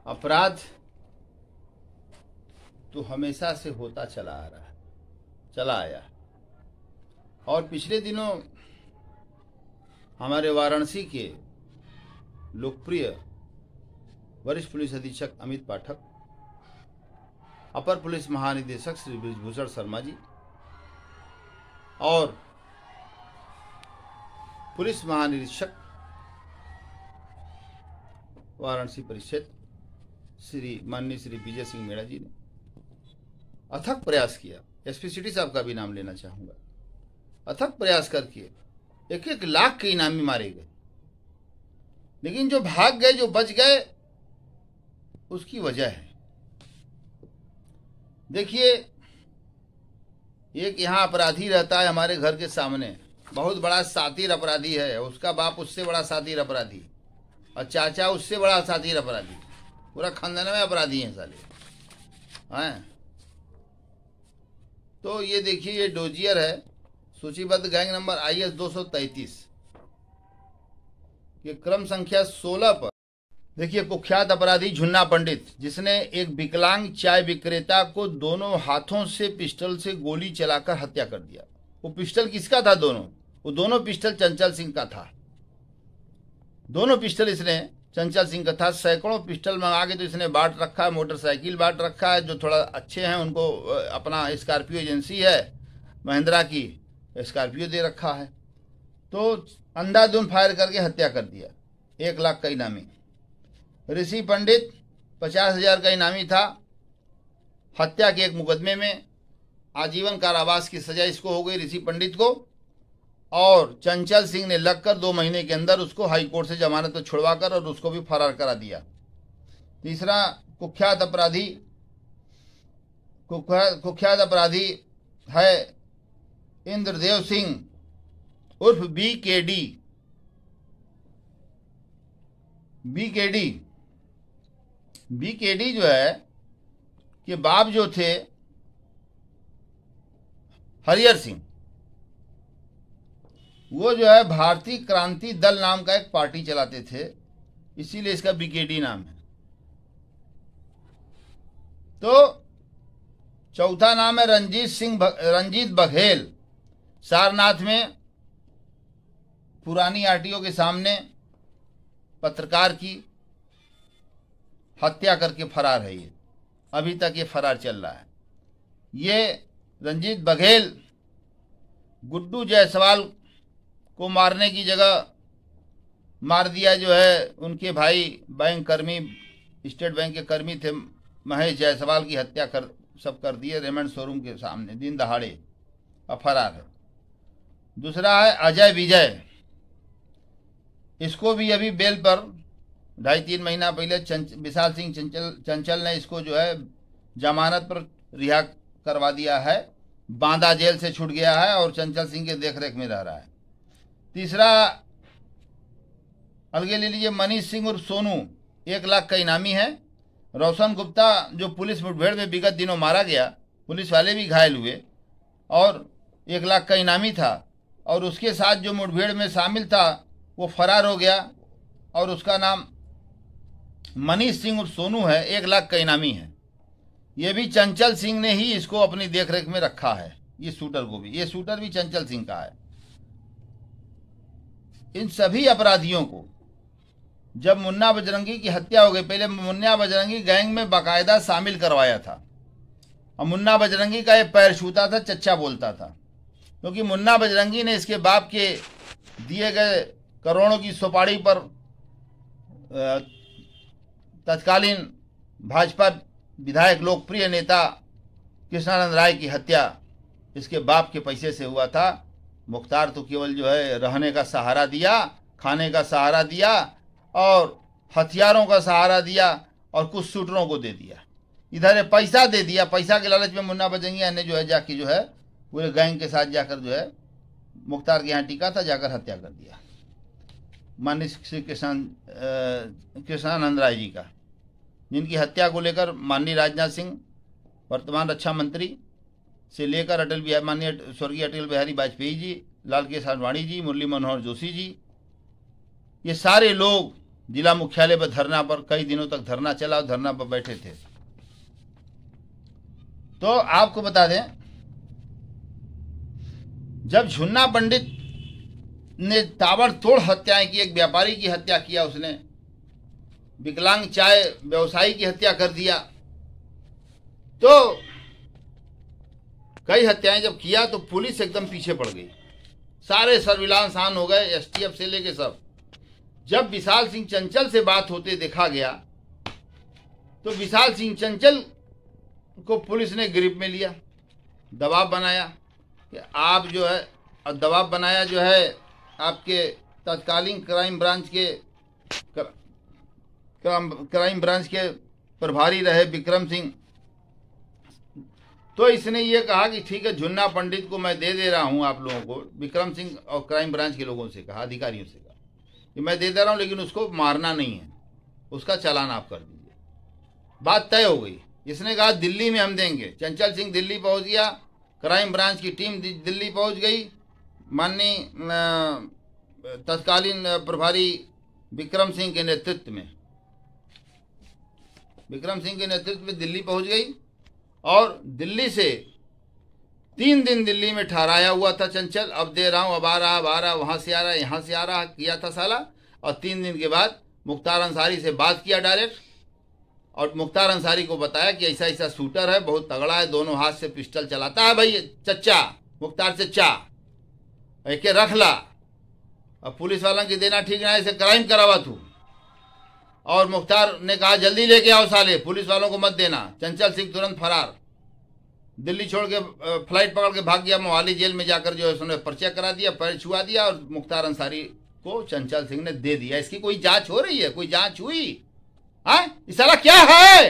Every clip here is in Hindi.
अपराध तो हमेशा से होता चला आया। और पिछले दिनों हमारे वाराणसी के लोकप्रिय वरिष्ठ पुलिस अधीक्षक अमित पाठक, अपर पुलिस महानिदेशक श्री बृजभूषण शर्मा जी और पुलिस महानिरीक्षक वाराणसी परिक्षेत्र माननीय श्री विजय सिंह मेड़ा जी ने अथक प्रयास किया। एसपी सिटी साहब का भी नाम लेना चाहूंगा। अथक प्रयास करके 1-1 लाख के इनामी मारे गए, लेकिन जो भाग गए, जो बच गए, उसकी वजह है। देखिए, एक यहाँ अपराधी रहता है हमारे घर के सामने, बहुत बड़ा शातिर अपराधी है। उसका बाप उससे बड़ा शातिर अपराधी और चाचा उससे बड़ा शातिर अपराधी, पूरा खानदान में अपराधी हैं साले हैं। तो ये देखिए, ये डोजियर है, सूचीबद्ध गैंग नंबर IS 233 के क्रम संख्या 16 पर। देखिए, कुख्यात अपराधी झुन्ना पंडित, जिसने एक विकलांग चाय विक्रेता को दोनों हाथों से पिस्टल से गोली चलाकर हत्या कर दिया। वो पिस्टल किसका था? वो दोनों पिस्टल चंचल सिंह का था। दोनों पिस्टल इसने चंचल सिंह का था। सैकड़ों पिस्टल मंगा के तो इसने बांट रखा है, मोटरसाइकिल बांट रखा है। जो थोड़ा अच्छे हैं उनको अपना स्कॉर्पियो एजेंसी है महिंद्रा की, स्कॉर्पियो दे रखा है। तो अंधाधुंध फायर करके हत्या कर दिया। 1 लाख का इनामी। ऋषि पंडित 50,000 का इनामी था। हत्या के एक मुकदमे में आजीवन कारावास की सजा इसको हो गई, ऋषि पंडित को। और चंचल सिंह ने लगकर 2 महीने के अंदर उसको हाई कोर्ट से जमानत पर छुड़वाकर और उसको भी फरार करा दिया। तीसरा कुख्यात अपराधी है इंद्रदेव सिंह उर्फ बीकेडी जो है कि बाप जो थे हरिहर सिंह, वो जो है भारतीय क्रांति दल नाम का एक पार्टी चलाते थे, इसीलिए इसका बीकेडी नाम है। तो चौथा नाम है रंजीत बघेल। सारनाथ में पुरानी आरटीओ के सामने पत्रकार की हत्या करके फरार है। ये अभी तक ये फरार चल रहा है। ये रंजीत बघेल गुड्डू जायसवाल को मारने की जगह मार दिया। जो है उनके भाई बैंक कर्मी, स्टेट बैंक के कर्मी थे, महेश जायसवाल की हत्या कर दिए रेमंड शोरूम के सामने दिन दहाड़े, और फरार है। दूसरा है अजय विजय। इसको भी अभी बेल पर 2.5-3 महीना पहले विशाल सिंह चंचल ने इसको जो है जमानत पर रिहा करवा दिया है। बांदा जेल से छूट गया है और चंचल सिंह के देखरेख में रह रहा है। तीसरा अलगे ले लीजिए, मनीष सिंह और सोनू, 1 लाख का इनामी है। रोशन गुप्ता जो पुलिस मुठभेड़ में विगत दिनों मारा गया, पुलिस वाले भी घायल हुए और 1 लाख का इनामी था। और उसके साथ जो मुठभेड़ में शामिल था वो फरार हो गया और उसका नाम मनीष सिंह और सोनू है, 1 लाख का इनामी है। ये भी चंचल सिंह ने ही इसको अपनी देखरेख में रखा है। ये शूटर को भी, ये शूटर भी चंचल सिंह का है। इन सभी अपराधियों को जब मुन्ना बजरंगी की हत्या हो गई, पहले मुन्ना बजरंगी गैंग में बाकायदा शामिल करवाया था। और मुन्ना बजरंगी का ये पैर छूता था, चच्चा बोलता था, क्योंकि मुन्ना बजरंगी ने इसके बाप के दिए गए करोड़ों की सुपारी पर तत्कालीन भाजपा विधायक लोकप्रिय नेता कृष्णानंद राय की हत्या इसके बाप के पैसे से हुआ था। मुख्तार तो केवल जो है रहने का सहारा दिया, खाने का सहारा दिया और हथियारों का सहारा दिया और कुछ शूटरों को दे दिया। इधर पैसा दे दिया। पैसा के लालच में मुन्ना बजरंगी ने जो है जाके जो है पूरे गैंग के साथ जाकर जो है मुख्तार के यहाँ टिका था, जाकर हत्या कर दिया माननीय श्री कृष्णानंद राय जी का, जिनकी हत्या को लेकर माननीय राजनाथ सिंह वर्तमान रक्षा मंत्री से लेकर माननीय स्वर्गीय अटल बिहारी वाजपेयी जी, लाल कृष्ण आडवाणी जी, मुरली मनोहर जोशी जी, ये सारे लोग जिला मुख्यालय पर धरना पर कई दिनों तक धरना चला और धरना पर बैठे थे। तो आपको बता दें, जब झुन्ना पंडित ने ताबड़तोड़ हत्याएं की, एक व्यापारी की हत्या किया, उसने विकलांग चाय व्यवसायी की हत्या कर दिया, तो कई हत्याएं जब किया तो पुलिस एकदम पीछे पड़ गई, सारे सर्विलांस ऑन हो गए, एसटीएफ से लेके सब। जब विशाल सिंह चंचल से बात होते देखा गया तो विशाल सिंह चंचल को पुलिस ने गिरफ्त में लिया, दबाव बनाया कि आप जो है, और दबाव बनाया जो है आपके तत्कालीन क्राइम ब्रांच के प्रभारी रहे विक्रम सिंह। तो इसने ये कहा कि ठीक है, झुन्ना पंडित को मैं दे रहा हूं आप लोगों को। विक्रम सिंह और क्राइम ब्रांच के लोगों से कहा, अधिकारियों से कहा कि मैं दे रहा हूं, लेकिन उसको मारना नहीं है, उसका चालान आप कर दीजिए। बात तय हो गई। इसने कहा दिल्ली में हम देंगे। चंचल सिंह दिल्ली पहुंच गया, क्राइम ब्रांच की टीम दिल्ली पहुंच गई, माननीय तत्कालीन प्रभारी विक्रम सिंह के नेतृत्व में दिल्ली पहुंच गई और दिल्ली से 3 दिन दिल्ली में ठहराया हुआ था चंचल। अब दे रहा हूं, अब आ रहा, वहां से आ रहा, यहां से आ रहा किया था साला। और 3 दिन के बाद मुख्तार अंसारी से बात किया डायरेक्ट, और मुख्तार अंसारी को बताया कि ऐसा ऐसा शूटर है, बहुत तगड़ा है, दोनों हाथ से पिस्टल चलाता है भाई चच्चा, मुख्तार चच्चा, एक रख ला। अब पुलिस वालों की देना ठीक ना, इसे क्राइम करावा तू। और मुख्तार ने कहा जल्दी लेके आओ साले, पुलिस वालों को मत देना। चंचल सिंह तुरंत फरार, दिल्ली छोड़ के फ्लाइट पकड़ के भाग गया। मोहाली जेल में जाकर जो है उसने पर्चा करा दिया, पैर छुआ दिया, और मुख्तार अंसारी को चंचल सिंह ने दे दिया। इसकी कोई जांच हो रही है? कोई जांच हुई? ये साला क्या है?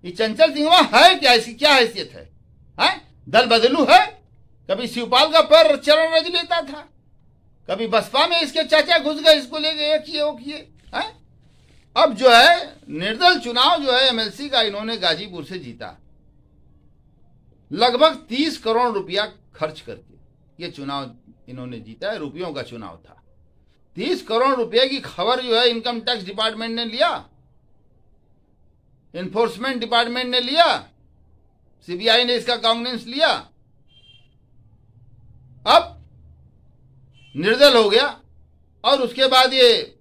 ये चंचल सिंह है क्या? इसकी क्या हैसियत है? दल बदलू है? कभी शिवपाल का पैर चरण रज लेता था, कभी बसपा में इसके चाचा घुस गए, इसको ले गए, किए वो किए। अब जो है निर्दल चुनाव जो है एमएलसी का इन्होंने गाजीपुर से जीता, लगभग 30 करोड़ रुपया खर्च करके ये चुनाव इन्होंने जीता है। रुपयों का चुनाव था। 30 करोड़ रुपए की खबर जो है इनकम टैक्स डिपार्टमेंट ने लिया, एनफोर्समेंट डिपार्टमेंट ने लिया, सीबीआई ने इसका कॉग्निजेंस लिया। अब निर्दल हो गया और उसके बाद ये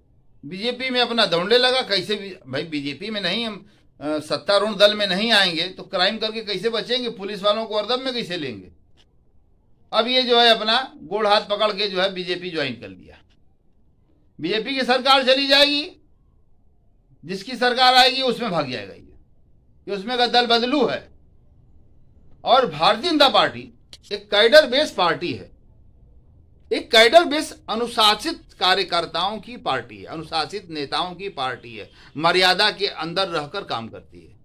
बीजेपी में अपना दौड़ने लगा। कैसे भाई, बीजेपी में नहीं, हम सत्तारूढ़ दल में नहीं आएंगे तो क्राइम करके कैसे बचेंगे? पुलिस वालों को अर्दब में कैसे लेंगे? अब ये जो है अपना गोड़ हाथ पकड़ के जो है बीजेपी ज्वाइन कर लिया। बीजेपी की सरकार चली जाएगी, जिसकी सरकार आएगी उसमें भाग जाएगा ये उसमें का दल बदलू है। और भारतीय जनता पार्टी एक कैडर बेस पार्टी है, एक कैडर बेस अनुशासित कार्यकर्ताओं की पार्टी है, अनुशासित नेताओं की पार्टी है, मर्यादा के अंदर रहकर काम करती है।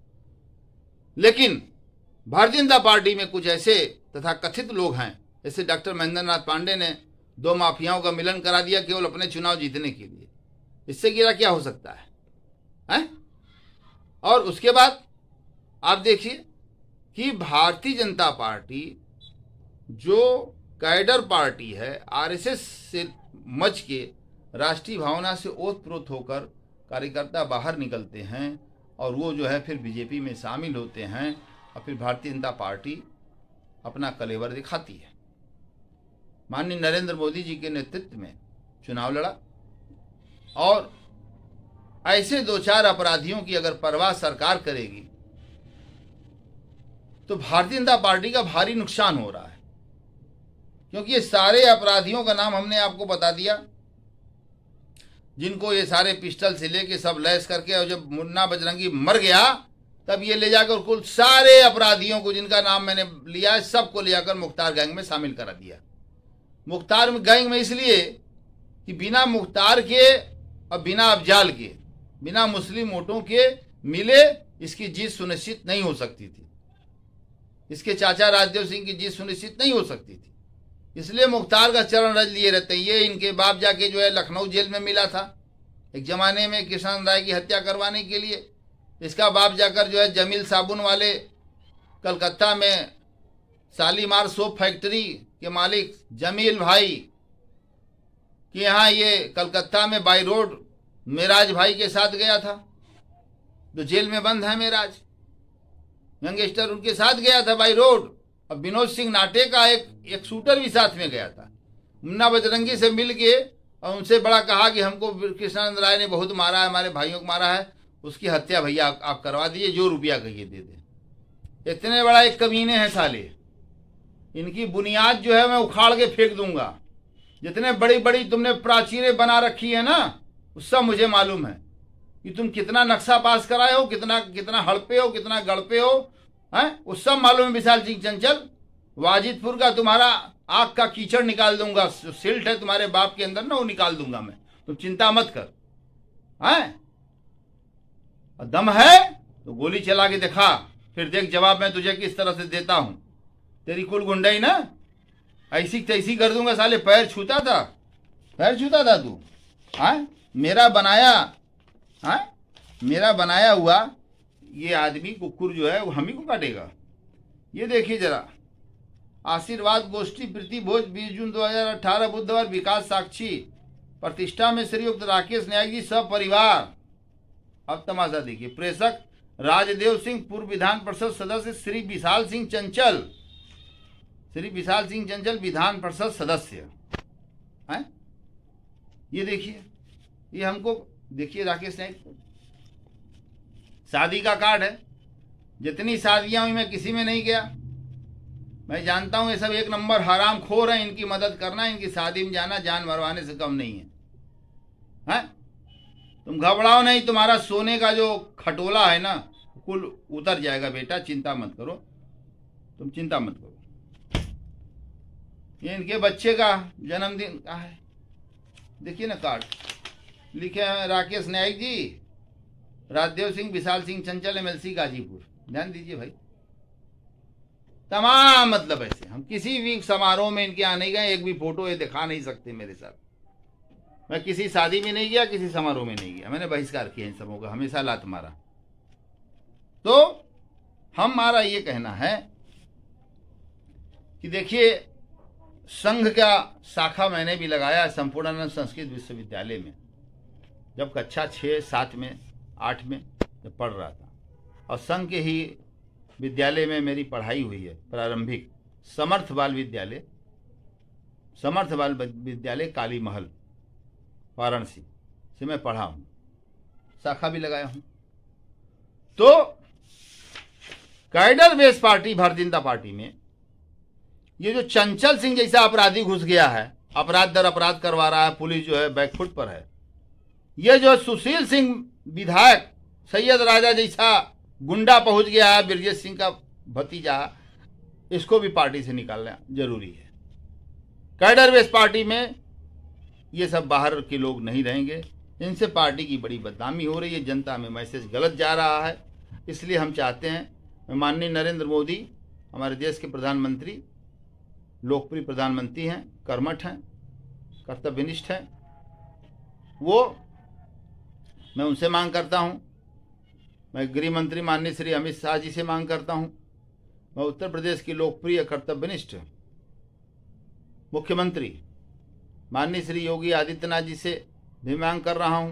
लेकिन भारतीय जनता पार्टी में कुछ ऐसे तथा कथित लोग हैं, जैसे डॉक्टर महेंद्र नाथ पांडे ने 2 माफियाओं का मिलन करा दिया केवल अपने चुनाव जीतने के लिए। इससे गिरा क्या हो सकता है? और उसके बाद आप देखिए कि भारतीय जनता पार्टी जो कैडर पार्टी है, आरएसएस से मच के राष्ट्रीय भावना से ओतप्रोत होकर कार्यकर्ता बाहर निकलते हैं और वो जो है फिर बीजेपी में शामिल होते हैं और फिर भारतीय जनता पार्टी अपना कलेवर दिखाती है। माननीय नरेंद्र मोदी जी के नेतृत्व में चुनाव लड़ा और ऐसे 2-4 अपराधियों की अगर परवाह सरकार करेगी तो भारतीय जनता पार्टी का भारी नुकसान हो रहा है। क्योंकि ये सारे अपराधियों का नाम हमने आपको बता दिया, जिनको ये सारे पिस्टल से लेके सब लैस करके, और जब मुन्ना बजरंगी मर गया तब ये ले जाकर कुल सारे अपराधियों को जिनका नाम मैंने लिया है सबको ले जाकर मुख्तार गैंग में शामिल करा दिया। मुख्तार गैंग में इसलिए कि बिना मुख्तार के और बिना अफजाल के, बिना मुस्लिम वोटों के मिले इसकी जीत सुनिश्चित नहीं हो सकती थी। इसके चाचा राजदेव सिंह की जीत सुनिश्चित नहीं हो सकती थी, इसलिए मुख्तार का चरण रज लिए रहते। ये इनके बाप जाके जो है लखनऊ जेल में मिला था एक जमाने में किशन राय की हत्या करवाने के लिए। इसका बाप जाकर जो है जमील साबुन वाले कलकत्ता में शालीमार सोप फैक्ट्री के मालिक जमील भाई कि यहाँ ये कलकत्ता में बाई रोड मेराज भाई के साथ गया था, जो जेल में बंद है मेराज गैंगस्टर, उनके साथ गया था बाई रोड। और विनोद सिंह नाटे का एक शूटर भी साथ में गया था। मुन्ना बजरंगी से मिल के और उनसे बड़ा कहा कि हमको कृष्णानंद राय ने बहुत मारा है, हमारे भाइयों को मारा है, उसकी हत्या भैया आप करवा दीजिए, जो रुपया कहिए दे दे। इतने बड़ा एक कमीने हैं साले, इनकी बुनियाद जो है मैं उखाड़ के फेंक दूंगा। जितने बड़ी बड़ी तुमने प्राचीरें बना रखी है ना, उस सब मुझे मालूम है कि तुम कितना नक्शा पास कराए हो, कितना कितना हड़पे हो, कितना गड़पे हो, हैं? उस सब मालूम है विशाल सिंह चंचल। वाजिदपुर का तुम्हारा आग का कीचड़ निकाल दूंगा, सिल्ट है तुम्हारे बाप के अंदर ना, वो निकाल दूंगा मैं, तुम चिंता मत कर। हैं? दम है तो गोली चला के दिखा, फिर देख जवाब मैं तुझे किस तरह से देता हूं। तेरी कुल गुंडाई ना ऐसी तैसी कर दूंगा साले। पैर छूता था, पैर छूता था तू? हाँ, मेरा बनाया, हाँ, मेरा बनाया हुआ ये आदमी कुकुर जो है वो हम ही को काटेगा। ये देखिए जरा, आशीर्वाद गोष्ठी प्रीति भोज 20 जून 2018 बुधवार, विकास साक्षी प्रतिष्ठा में श्रीयुक्त राकेश नायक जी सपरिवार। अब तमाशा देखिए, प्रेषक राजदेव सिंह, पूर्व विधान परिषद सदस्य श्री विशाल सिंह चंचल, श्री विशाल सिंह चंचल विधान परिषद सदस्य हैं। ये देखिए, ये हमको देखिए राकेश नायक, शादी का कार्ड है। जितनी शादियां हुई मैं किसी में नहीं गया। मैं जानता हूं ये सब एक नंबर हराम खोर है, इनकी मदद करना, इनकी शादी में जाना जान मरवाने से कम नहीं है। हैं? तुम घबराओ नहीं, तुम्हारा सोने का जो खटोला है ना कुल उतर जाएगा बेटा, चिंता मत करो, तुम चिंता मत करो। ये इनके बच्चे का जन्मदिन का है, देखिए ना कार्ड, लिखे हैं राकेश नायक जी, राजदेव सिंह, विशाल सिंह चंचल, एमएलसी गाजीपुर। ध्यान दीजिए भाई, तमाम मतलब ऐसे हम किसी भी समारोह में इनके आने गए, एक भी फोटो ये दिखा नहीं सकते मेरे साथ। मैं किसी शादी में नहीं गया, किसी समारोह में नहीं गया, मैंने बहिष्कार किया इन सबों का, हमेशा लात मारा। तो हमारा ये कहना है कि देखिए, संघ का शाखा मैंने भी लगाया संपूर्णानंद संस्कृत विश्वविद्यालय में, जब कक्षा 6, 7 में, 8 में जब पढ़ रहा था। और संघ के ही विद्यालय में मेरी पढ़ाई हुई है प्रारंभिक, समर्थ बाल विद्यालय, समर्थ बाल विद्यालय काली महल वाराणसी से मैं पढ़ा हूँ, शाखा भी लगाया हूँ। तो cadre base party Bharatiya Janata party में ये जो चंचल सिंह जैसा अपराधी घुस गया है, अपराध दर अपराध करवा रहा है, पुलिस जो है बैकफुट पर है। ये जो सुशील सिंह विधायक, सैयद राजा जैसा गुंडा पहुंच गया है, ब्रजेश सिंह का भतीजा, इसको भी पार्टी से निकालना जरूरी है। कैडर बेस पार्टी में ये सब बाहर के लोग नहीं रहेंगे, इनसे पार्टी की बड़ी बदनामी हो रही है, जनता में मैसेज गलत जा रहा है। इसलिए हम चाहते हैं माननीय नरेंद्र मोदी, हमारे देश के प्रधानमंत्री, लोकप्रिय प्रधानमंत्री हैं, कर्मठ हैं, कर्तव्यनिष्ठ हैं, वो मैं उनसे मांग करता हूं, मैं गृह मंत्री माननीय श्री अमित शाह जी से मांग करता हूं, मैं उत्तर प्रदेश की लोकप्रिय कर्तव्यनिष्ठ मुख्यमंत्री माननीय श्री योगी आदित्यनाथ जी से भी मांग कर रहा हूं।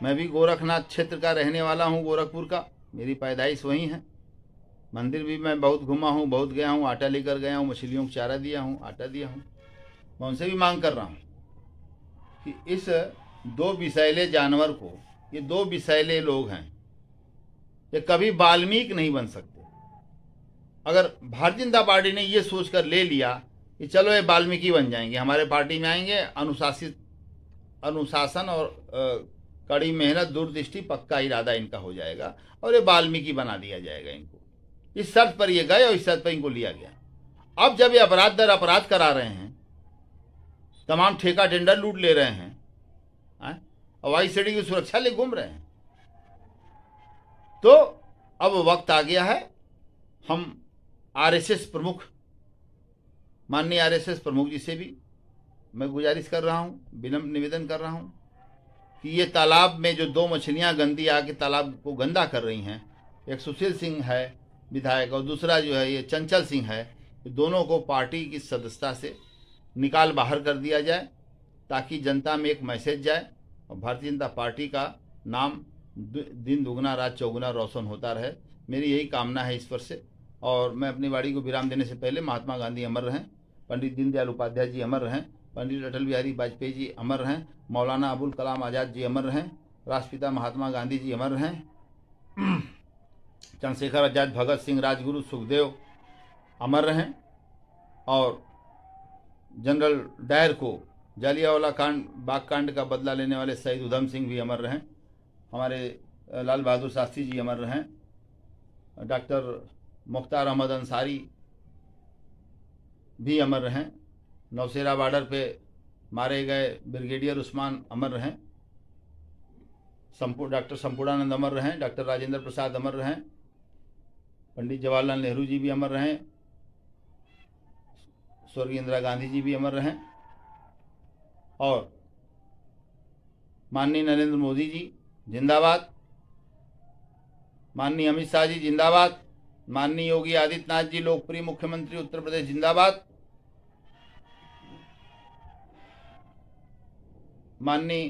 मैं भी गोरखनाथ क्षेत्र का रहने वाला हूं, गोरखपुर का, मेरी पैदाइश वहीं है। मंदिर भी मैं बहुत घुमा हूं, बहुत गया हूं, आटा लेकर गया हूं, मछलियों को चारा दिया हूं, आटा दिया हूं। मैं उनसे भी मांग कर रहा हूं कि इस 2 विषैले जानवर को, ये 2 विषैले लोग हैं, ये कभी वाल्मीकि नहीं बन सकते। अगर भारतीय जनता पार्टी ने ये सोचकर ले लिया कि चलो ये वाल्मीकि बन जाएंगे, हमारे पार्टी में आएंगे, अनुशासन और कड़ी मेहनत, दूरदृष्टि, पक्का इरादा इनका हो जाएगा और ये वाल्मीकि बना दिया जाएगा इनको। इस शर्त पर ये गए और इस शर्त पर इनको लिया गया। अब जब ये अपराध दर अपराध करा रहे हैं, तमाम ठेका टेंडर लूट ले रहे हैं, हवाई सीढ़ी की सुरक्षा ले घूम रहे हैं, तो अब वक्त आ गया है हम आरएसएस प्रमुख, माननीय आरएसएस प्रमुख जी से भी मैं गुजारिश कर रहा हूं, विनम्र निवेदन कर रहा हूं कि ये तालाब में जो 2 मछलियां गंदी आके तालाब को गंदा कर रही हैं, एक सुशील सिंह है विधायक और दूसरा जो है ये चंचल सिंह है, दोनों को पार्टी की सदस्यता से निकाल बाहर कर दिया जाए, ताकि जनता में एक मैसेज जाए और भारतीय जनता पार्टी का नाम दिन दुगना रात चौगुना रोशन होता रहे। मेरी यही कामना है ईश्वर से। और मैं अपनी वाणी को विराम देने से पहले महात्मा गांधी अमर रहें, पंडित दीनदयाल उपाध्याय जी अमर रहें, पंडित अटल बिहारी वाजपेयी जी अमर रहें, मौलाना अबुल कलाम आज़ाद जी अमर रहें, राष्ट्रपिता महात्मा गांधी जी अमर रहें, चंद्रशेखर आजाद, भगत सिंह, राजगुरु, सुखदेव अमर रहें, और जनरल डायर को जालियांवाला बाग कांड का बदला लेने वाले शहीद उधम सिंह भी अमर रहें, हमारे लाल बहादुर शास्त्री जी अमर रहें, डॉक्टर मुख्तार अहमद अंसारी भी अमर रहें, नौशेरा बॉर्डर पे मारे गए ब्रिगेडियर उस्मान अमर रहें, डॉक्टर संपूर्णानंद अमर रहें, डॉक्टर राजेंद्र प्रसाद अमर रहें, पंडित जवाहरलाल नेहरू जी भी अमर रहें, स्वर्गीय इंदिरा गांधी जी भी अमर रहें, और माननीय नरेंद्र मोदी जी जिंदाबाद, माननीय अमित शाह जी जिंदाबाद, माननीय योगी आदित्यनाथ जी लोकप्रिय मुख्यमंत्री उत्तर प्रदेश जिंदाबाद, माननीय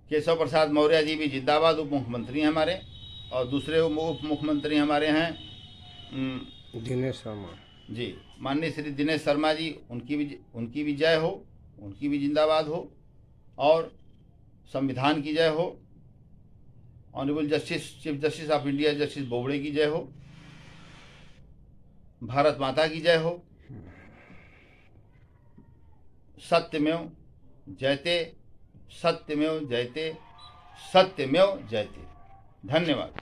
केशव प्रसाद मौर्य जी भी जिंदाबाद, उप मुख्यमंत्री हैं हमारे, और दूसरे उप मुख्यमंत्री हमारे हैं दिनेश शर्मा जी, माननीय श्री दिनेश शर्मा जी, उनकी भी जय हो, उनकी भी जिंदाबाद हो, और संविधान की जय हो, honourable justice chief justice of India justice Bobde की जय हो, भारत माता की जय हो, सत्यमेव जयते, सत्यमेव जयते, सत्यमेव जयते। धन्यवाद।